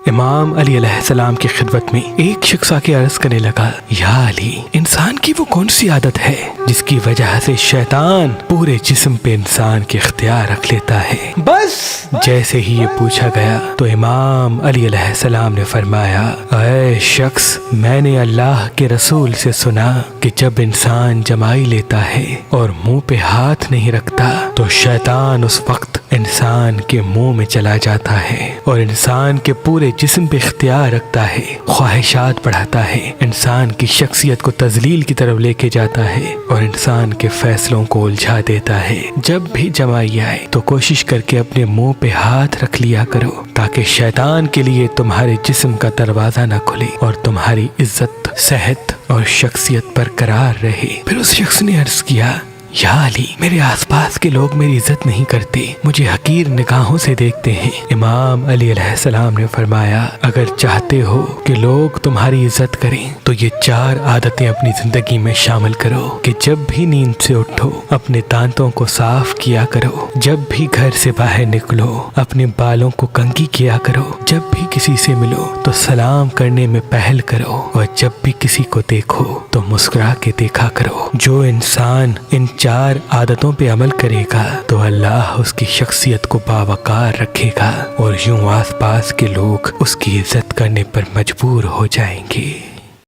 امام علی علیہ السلام کی خدمت میں ایک شخص آ کے عرض کرنے لگا، یا علی، انسان کی وہ کون سی عادت ہے جس کی وجہ سے شیطان پورے جسم پہ انسان کے اختیار رکھ لیتا ہے؟ بس جیسے ہی یہ پوچھا گیا تو امام علی علیہ السلام نے فرمایا، اے شخص، میں نے اللہ کے رسول سے سنا کہ جب انسان جمائی لیتا ہے اور منہ پہ ہاتھ نہیں رکھتا تو شیطان اس وقت انسان کے منہ میں چلا جاتا ہے اور انسان کے پورے جسم پہ اختیار رکھتا ہے، خواہشات بڑھاتا ہے، انسان کی شخصیت کو تذلیل کی طرف لے کے جاتا ہے اور انسان کے فیصلوں کو الجھا دیتا ہے۔ جب بھی جمائی آئے تو کوشش کر کے اپنے منہ پہ ہاتھ رکھ لیا کرو تاکہ شیطان کے لیے تمہارے جسم کا دروازہ نہ کھلے اور تمہاری عزت، صحت اور شخصیت برقرار رہے۔ پھر اس شخص نے عرض کیا، یا علی، میرے آس پاس کے لوگ میری عزت نہیں کرتے، مجھے حقیر نگاہوں سے دیکھتے ہیں۔ امام علی علیہ السلام نے فرمایا، اگر چاہتے ہو کہ لوگ تمہاری عزت کریں تو یہ 4 عادتیں اپنی زندگی میں شامل کرو کہ جب بھی نیند سے اٹھو اپنے دانتوں کو صاف کیا کرو، جب بھی گھر سے باہر نکلو اپنے بالوں کو کنگھی کیا کرو، جب بھی کسی سے ملو تو سلام کرنے میں پہل کرو، اور جب بھی کسی کو دیکھو تو مسکرا کے دیکھا کرو۔ جو انسان ان 4 عادتوں پہ عمل کرے گا تو اللہ اس کی شخصیت کو باوقار رکھے گا اور یوں آس پاس کے لوگ اس کی عزت کرنے پر مجبور ہو جائیں گے۔